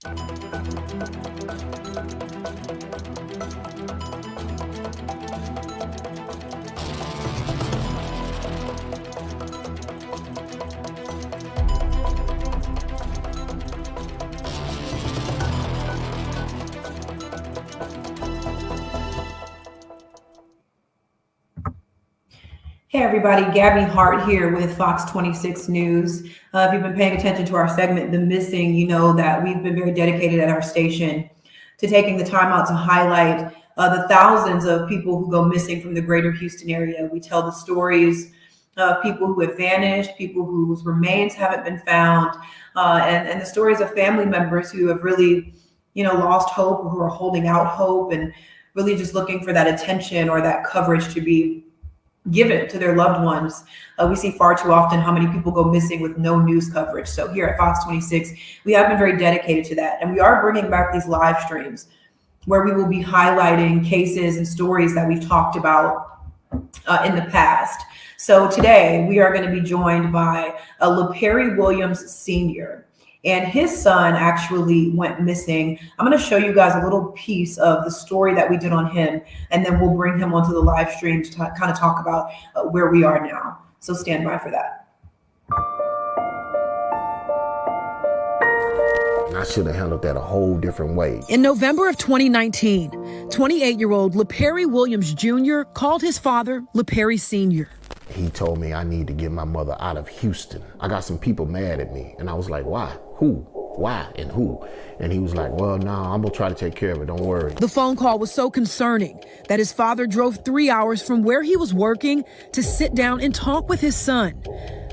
Hey everybody, Gabby Hart here with Fox 26 News. If you've been paying attention to our segment, The Missing, you know that we've been very dedicated at our station to taking the time out to highlight the thousands of people who go missing from the greater Houston area. We tell the stories of people who have vanished, people whose remains haven't been found, and the stories of family members who have really, lost hope, or who are holding out hope and really just looking for that attention or that coverage to be given to their loved ones. We see far too often how many people go missing with no news coverage. So here at Fox 26, we have been very dedicated to that. And we are bringing back these live streams where we will be highlighting cases and stories that we've talked about in the past. So today we are going to be joined by LePerry Williams Sr., and his son actually went missing. I'm going to show you guys a little piece of the story that we did on him, and then we'll bring him onto the live stream to kind of talk about where we are now. So stand by for that. I should have handled that a whole different way. In November of 2019, 28-year-old LePerry Williams Jr. called his father LePerry Sr. He told me I need to get my mother out of Houston. I got some people mad at me, and I was like, why? Who? Why? And who? And he was like, well, no, I'm gonna try to take care of it, don't worry. The phone call was so concerning that his father drove 3 hours from where he was working to sit down and talk with his son.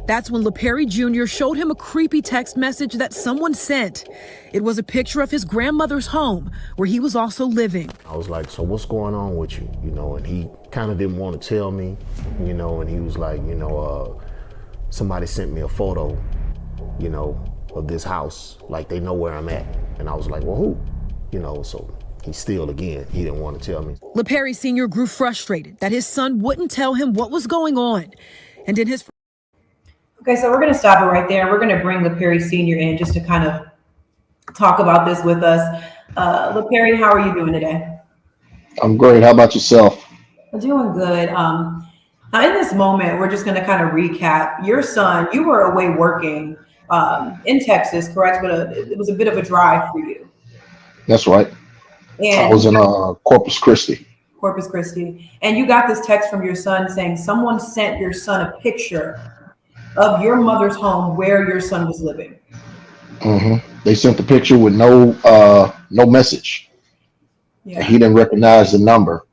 That's when LePerry Jr. showed him a creepy text message that someone sent. It was a picture of his grandmother's home, where he was also living. I was like, so what's going on with you? And he kind of didn't want to tell me, and he was like, somebody sent me a photo, of this house, like they know where I'm at. And I was like, well, who? So he still, again, he didn't want to tell me. LePerry Sr. grew frustrated that his son wouldn't tell him what was going on. And in his... Okay, so we're going to stop it right there. We're going to bring LePerry Sr. in just to kind of talk about this with us. LePerry, how are you doing today? I'm great. How about yourself? I'm doing good. Now in this moment, we're just going to kind of recap. Your son, you were away working in Texas, correct? But it was a bit of a drive for you. That's right. And I was in Corpus Christi. Corpus Christi. And you got this text from your son saying someone sent your son a picture of your mother's home where your son was living. Mm-hmm. They sent the picture with no message. Yeah. He didn't recognize the number.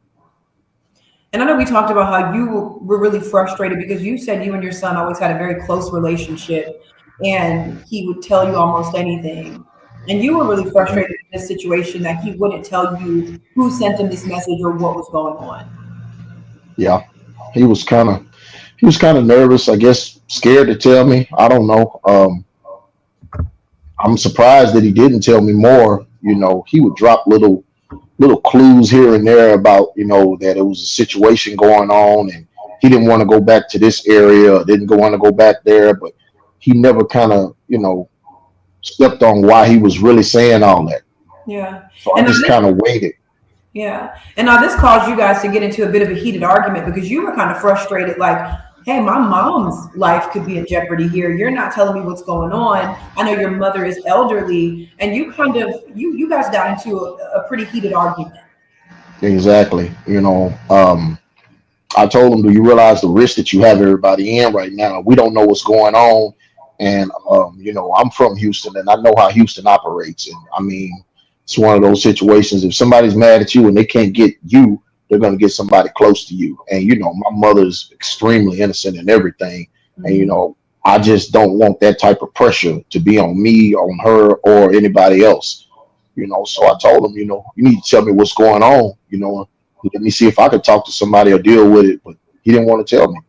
And I know we talked about how you were really frustrated because you said you and your son always had a very close relationship and he would tell you almost anything. And you were really frustrated in this situation that he wouldn't tell you who sent him this message or what was going on. Yeah, he was kind of nervous, I guess, scared to tell me. I don't know. I'm surprised that he didn't tell me more. He would drop little clues here and there about, that it was a situation going on and he didn't want to go back to this area, or didn't want to go back there, but he never kind of, stepped on why he was really saying all that. Yeah. So I just kind of waited. Yeah. And now this caused you guys to get into a bit of a heated argument because you were kind of frustrated, like, hey, my mom's life could be in jeopardy here. You're not telling me what's going on. I know your mother is elderly. And you kind of, you guys got into a pretty heated argument. Exactly. I told him, do you realize the risk that you have everybody in right now? We don't know what's going on. And, I'm from Houston and I know how Houston operates. And I mean, it's one of those situations. If somebody's mad at you and they can't get you, they're going to get somebody close to you. And, my mother's extremely innocent in everything. Mm-hmm. And, I just don't want that type of pressure to be on me, on her, or anybody else. So I told him, you need to tell me what's going on. Let me see if I could talk to somebody or deal with it. But he didn't want to tell me.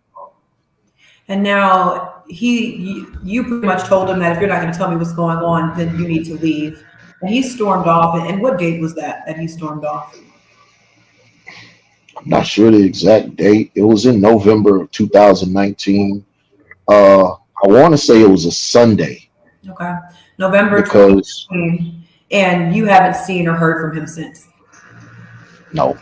And now you pretty much told him that if you're not going to tell me what's going on, then you need to leave. And he stormed off. And what date was that he stormed off? I'm not sure the exact date. It was in November of 2019. I want to say it was a Sunday. Okay. November 2019. and you haven't seen or heard from him since. No.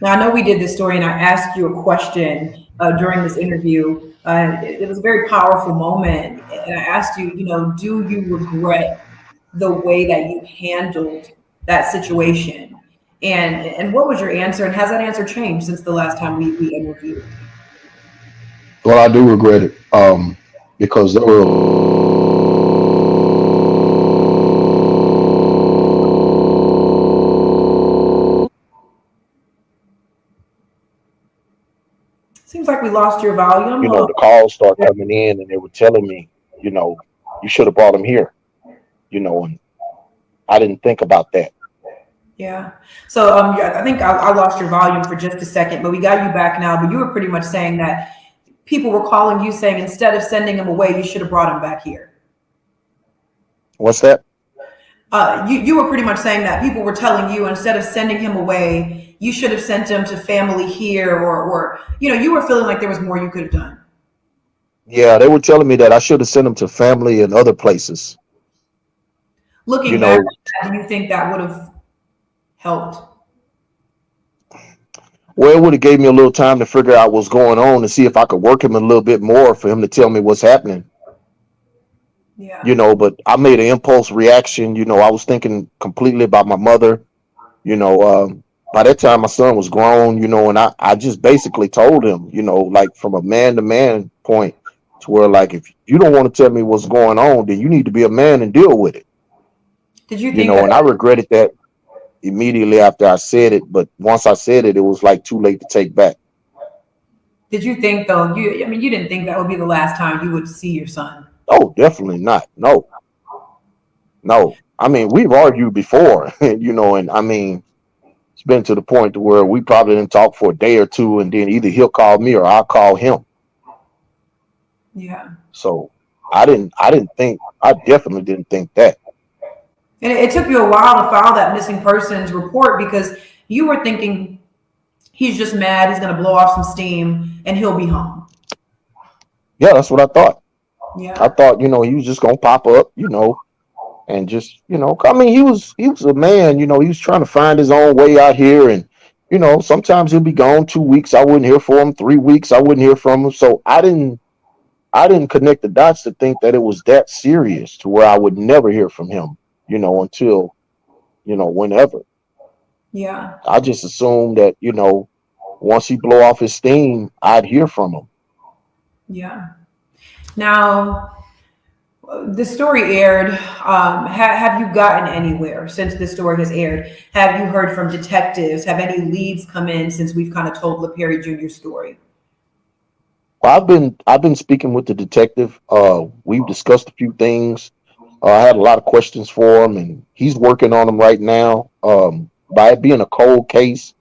Now, I know we did this story and I asked you a question during this interview. It was a very powerful moment. And I asked you, do you regret the way that you handled that situation? And what was your answer? And has that answer changed since the last time we interviewed? Well, I do regret it, because there were Seems like we lost your volume. the calls start coming in and they were telling me, you should have brought him here, and I didn't think about that. Yeah. So I think I lost your volume for just a second, but we got you back now. But you were pretty much saying that people were calling you saying instead of sending him away, you should have brought him back here. What's that? You were pretty much saying that people were telling you instead of sending him away, you should have sent him to family here, or you were feeling like there was more you could have done. Yeah, they were telling me that I should have sent him to family and other places. Looking back, do you think that would have helped? Well, it would have gave me a little time to figure out what's going on and see if I could work him a little bit more for him to tell me what's happening. Yeah. But I made an impulse reaction. I was thinking completely about my mother. By that time my son was grown, and I just basically told him, like from a man to man point, to where like, if you don't want to tell me what's going on, then you need to be a man and deal with it. Did you think and I regretted that immediately after I said it, but once I said it, it was like too late to take back. Did you think though, you didn't think that would be the last time you would see your son? Oh, definitely not. No. I mean, we've argued before, and I mean, it's been to the point to where we probably didn't talk for a day or two, and then either he'll call me or I'll call him. Yeah. So I definitely didn't think that. And it took you a while to file that missing persons report because you were thinking he's just mad, he's going to blow off some steam and he'll be home. Yeah, that's what I thought. Yeah. I thought, he was just going to pop up, and just, I mean, he was a man, he was trying to find his own way out here. And, sometimes he'll be gone 2 weeks. I wouldn't hear from him. 3 weeks. I wouldn't hear from him. So I didn't connect the dots to think that it was that serious to where I would never hear from him, until, whenever. Yeah. I just assumed that, once he blow off his steam, I'd hear from him. Yeah. Now, the story aired. Have you gotten anywhere since the story has aired? Have you heard from detectives? Have any leads come in since we've kind of told LePerry Jr.'s story? Well, I've been speaking with the detective. We've discussed a few things. I had a lot of questions for him, and he's working on them right now. By it being a cold case,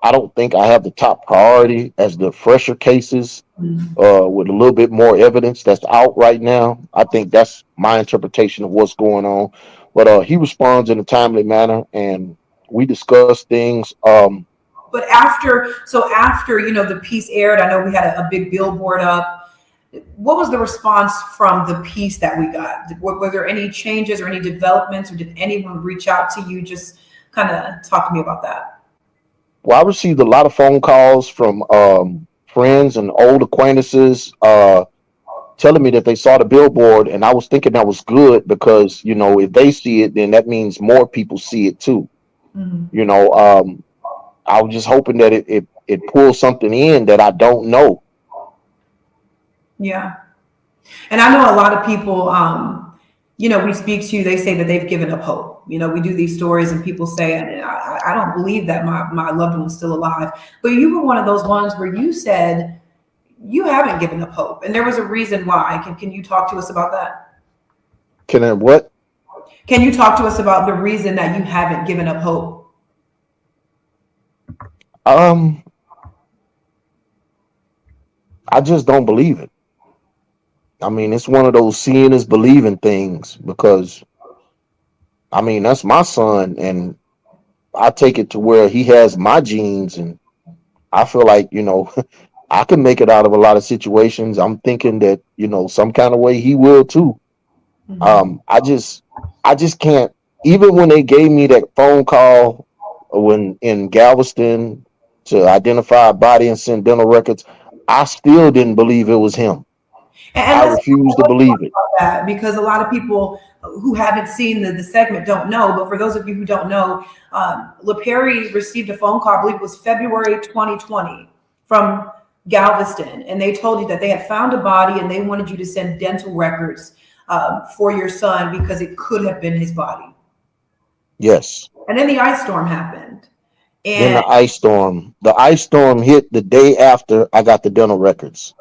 I don't think I have the top priority as the fresher cases with a little bit more evidence that's out right now. I think that's my interpretation of what's going on. But he responds in a timely manner, and we discuss things. But after the piece aired, I know we had a big billboard up. What was the response from the piece that we got? Were there any changes or any developments, or did anyone reach out to you? Just kind of talk to me about that. Well, I received a lot of phone calls from friends and old acquaintances telling me that they saw the billboard, and I was thinking that was good because, if they see it, then that means more people see it too. Mm-hmm. I was just hoping that it pulls something in that I don't know. Yeah. And I know a lot of people, we speak to, they say that they've given up hope. We do these stories and people say, I don't believe that my loved one's still alive. But you were one of those ones where you said you haven't given up hope. And there was a reason why. Can you talk to us about that? Can I what? Can you talk to us about the reason that you haven't given up hope? I just don't believe it. I mean, it's one of those seeing is believing things because, I mean, that's my son, and I take it to where he has my genes, and I feel like, I can make it out of a lot of situations. I'm thinking that, some kind of way he will too. Mm-hmm. I just can't. Even when they gave me that phone call when in Galveston to identify a body and send dental records, I still didn't believe it was him. And I let's refused to believe it. about that because a lot of people who haven't seen the segment don't know. But for those of you who don't know, LePerry received a phone call, I believe it was February 2020, from Galveston, and they told you that they had found a body and they wanted you to send dental records for your son because it could have been his body. Yes. And then the ice storm happened. Then And the ice storm hit the day after I got the dental records.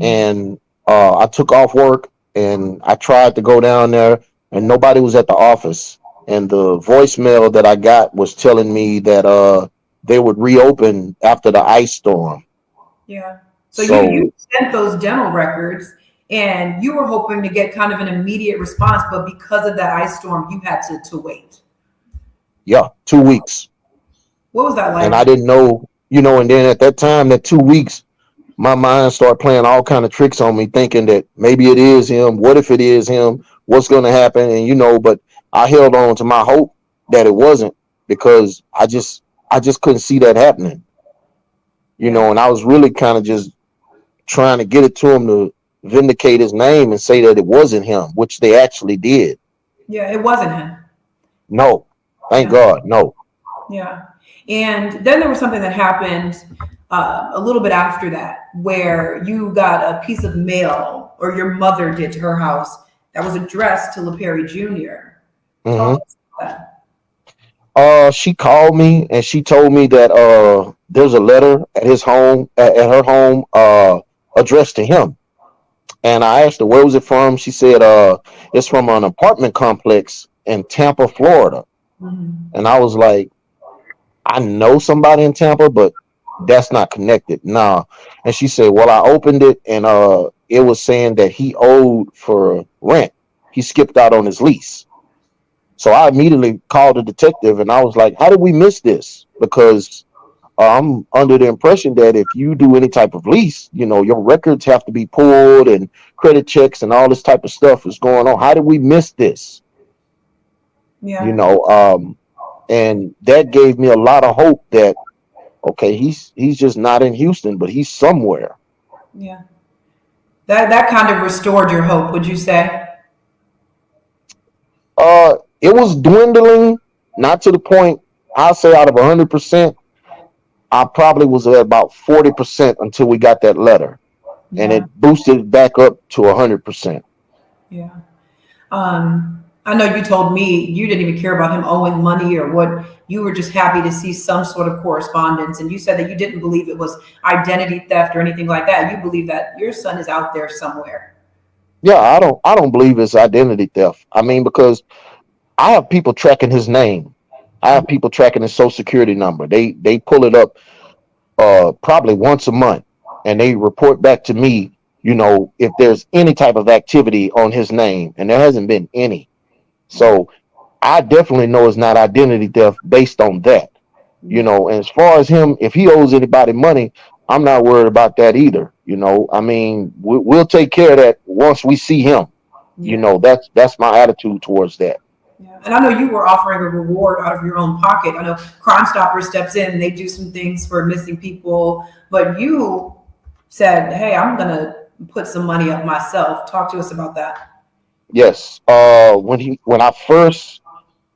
And I took off work and I tried to go down there and nobody was at the office. And the voicemail that I got was telling me that they would reopen after the ice storm. yeah. So you So sent those dental records and you were hoping to get kind of an immediate response, but because of that ice storm, you had to wait. yeah, 2 weeks. What was that like? And I didn't know, and then at that time, that 2 weeks, my mind started playing all kind of tricks on me, thinking that maybe it is him. What if it is him? What's going to happen? And but I held on to my hope that it wasn't because I just couldn't see that happening. And I was really kind of just trying to get it to him to vindicate his name and say that it wasn't him, which they actually did. Yeah, it wasn't him. No, thank God, no. Yeah. And then there was something that happened a little bit after that, where you got a piece of mail, or your mother did, to her house that was addressed to LePerry Jr. She called me and she told me that there's a letter at his home, at her home, addressed to him. And I asked her, where was it from? She said, it's from an apartment complex in Tampa, Florida. And I was like, I know somebody in Tampa, but that's not connected. Nah. And she said, well, I opened it and it was saying that he owed for rent. He skipped out on his lease. So I immediately called the detective and I was like, how did we miss this? Because I'm under the impression that if you do any type of lease, your records have to be pulled and credit checks and all this type of stuff is going on. How did we miss this? Yeah. And that gave me a lot of hope that, okay, he's just not in Houston, but he's somewhere. Yeah. That kind of restored your hope, would you say? It was dwindling, not to the point, I'll say out of 100%, I probably was at about 40% until we got that letter. Yeah. And it boosted back up to 100%. Yeah. I know you told me you didn't even care about him owing money or what. You were just happy to see some sort of correspondence. And you said that you didn't believe it was identity theft or anything like that. You believe that your son is out there somewhere. Yeah, I don't believe it's identity theft. I mean, because I have people tracking his name. I have people tracking his social security number. They pull it up probably once a month and they report back to me, if there's any type of activity on his name, and there hasn't been any. So I definitely know it's not identity theft based on that, and as far as him, if he owes anybody money, I'm not worried about that either. I mean, we'll take care of that once we see him. Yeah. That's my attitude towards that. Yeah. And I know you were offering a reward out of your own pocket. I know Crime Stoppers steps in and they do some things for missing people, but you said, hey, I'm going to put some money up myself. Talk to us about that. Yes. When I first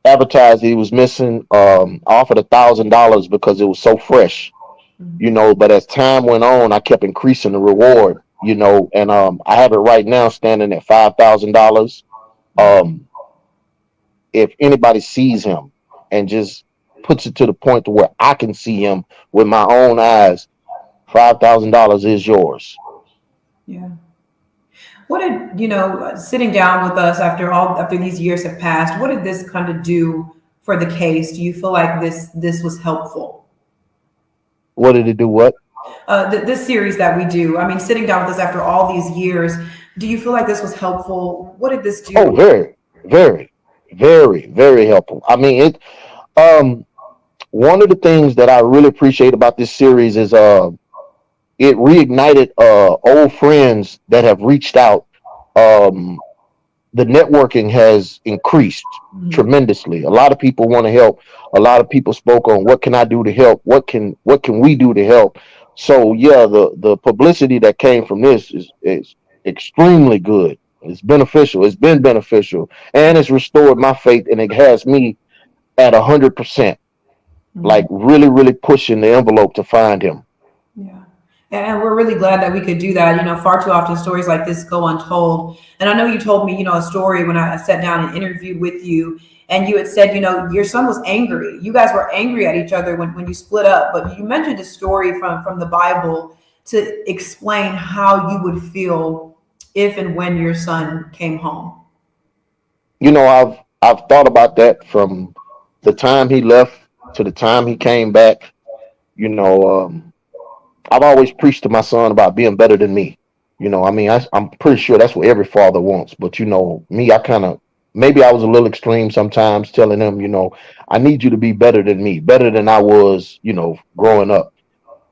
advertised he was missing, I offered $1,000 because it was so fresh, but as time went on, I kept increasing the reward, and I have it right now standing at $5,000. If anybody sees him and just puts it to the point to where I can see him with my own eyes, $5,000 is yours. Yeah. What did, sitting down with us after these years have passed, what did this kind of do for the case? Do you feel like this was helpful? What did it do? What? This series that we do. I mean, sitting down with us after all these years, do you feel like this was helpful? What did this do? Oh, very, very, very, very helpful. I mean, one of the things that I really appreciate about this series is it reignited old friends that have reached out the networking has increased tremendously. A lot of people want to help. A lot of people spoke on what can I do to help? What can we do to help? So yeah, the publicity that came from this is extremely good. It's beneficial. It's been beneficial, and it's restored my faith, and it has me at 100%. Like really, really pushing the envelope to find him. Yeah. And we're really glad that we could do that. Far too often stories like this go untold. And I know you told me, a story when I sat down and interviewed with you, and you had said, your son was angry. You guys were angry at each other when you split up, but you mentioned a story from the Bible to explain how you would feel if and when your son came home. I've thought about that from the time he left to the time he came back. You know, I've always preached to my son about being better than me. I'm pretty sure that's what every father wants. But me, maybe I was a little extreme sometimes, telling him, I need you to be better than me, better than I was, growing up.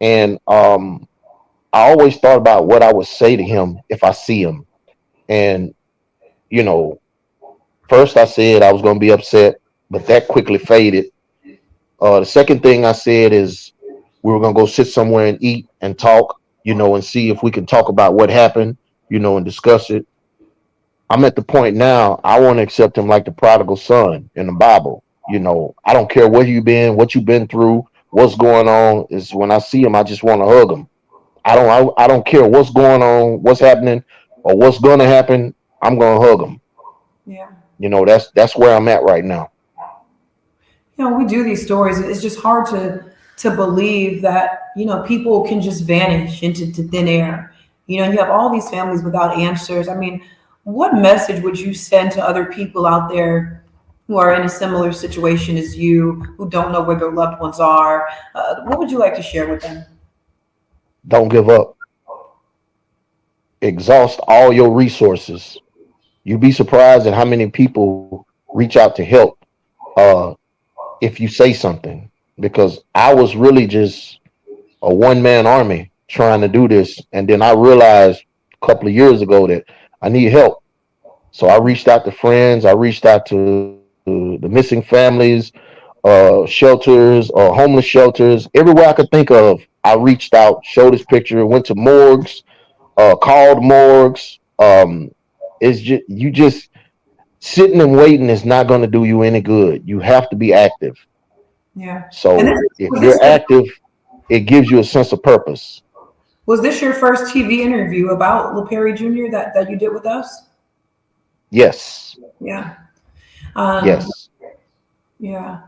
And I always thought about what I would say to him if I see him. And you know, first I said I was going to be upset, but that quickly faded. The second thing I said is we were going to go sit somewhere and eat and talk, and see if we can talk about what happened, and discuss it. I'm at the point now, I want to accept him like the prodigal son in the Bible. I don't care where you've been, what you've been through, what's going on. Is when I see him, I just want to hug him. I don't care what's going on, what's happening, or what's going to happen. I'm going to hug him. Yeah. That's where I'm at right now. We do these stories. It's just hard to believe that, people can just vanish into thin air. And you have all these families without answers. I mean, what message would you send to other people out there who are in a similar situation as you, who don't know where their loved ones are? What would you like to share with them? Don't give up. Exhaust all your resources. You'd be surprised at how many people reach out to help if you say something. Because I was really just a one-man army trying to do this. And then I realized a couple of years ago that I need help. So I reached out to friends. I reached out to the missing families, shelters, homeless shelters, everywhere I could think of. I reached out, showed this picture, went to morgues, called morgues. It's just sitting and waiting is not going to do you any good. You have to be active. Yeah. So if you're active, it gives you a sense of purpose. Was this your first TV interview about LePerry Jr. that you did with us? Yes. Yeah. Yes. Yeah.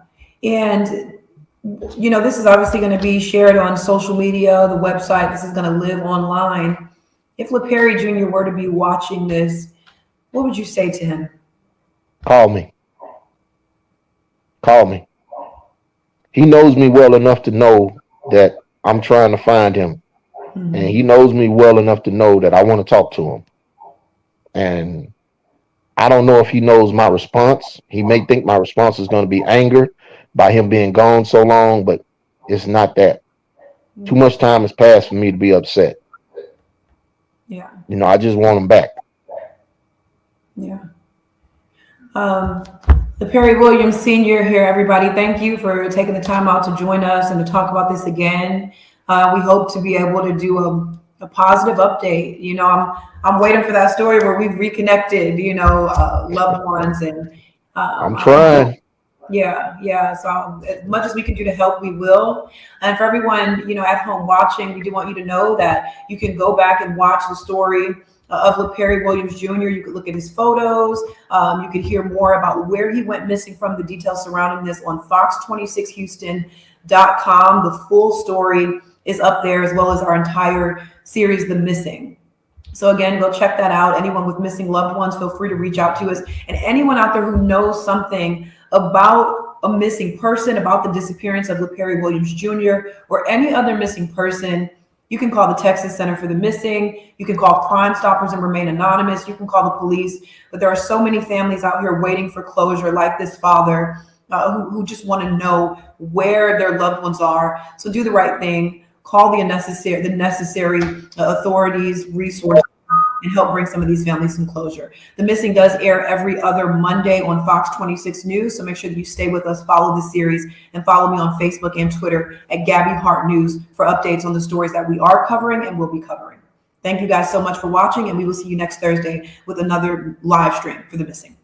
And, this is obviously going to be shared on social media, the website. This is going to live online. If LePerry Jr. were to be watching this, what would you say to him? Call me. Call me. He knows me well enough to know that I'm trying to find him. Mm-hmm. And he knows me well enough to know that I want to talk to him. And I don't know if he knows my response. He may think my response is going to be anger by him being gone so long, but it's not that. Mm-hmm. Too much time has passed for me to be upset. Yeah. I just want him back. Yeah. LePerry Williams Sr. here, everybody. Thank you for taking the time out to join us and to talk about this again. We hope to be able to do a positive update. I'm waiting for that story where we've reconnected, loved ones. And I'm trying. Yeah. So as much as we can do to help, we will. And for everyone, at home watching, we do want you to know that you can go back and watch the story of LePerry Williams Jr. You could look at his photos. You could hear more about where he went missing from, the details surrounding this on fox26houston.com. The full story is up there, as well as our entire series, The Missing. So again, go check that out. Anyone with missing loved ones, feel free to reach out to us. And anyone out there who knows something about a missing person, about the disappearance of LePerry Williams Jr. or any other missing person, you can call the Texas Center for the Missing. You can call Crime Stoppers and remain anonymous. You can call the police. But there are so many families out here waiting for closure, like this father, who just want to know where their loved ones are. So do the right thing. Call the necessary authorities, resources, and help bring some of these families some closure. The Missing does air every other Monday on Fox 26 News, so make sure that you stay with us, follow the series, and follow me on Facebook and Twitter at Gabby Hart News for updates on the stories that we are covering and will be covering. Thank you guys so much for watching, and we will see you next Thursday with another live stream for The Missing.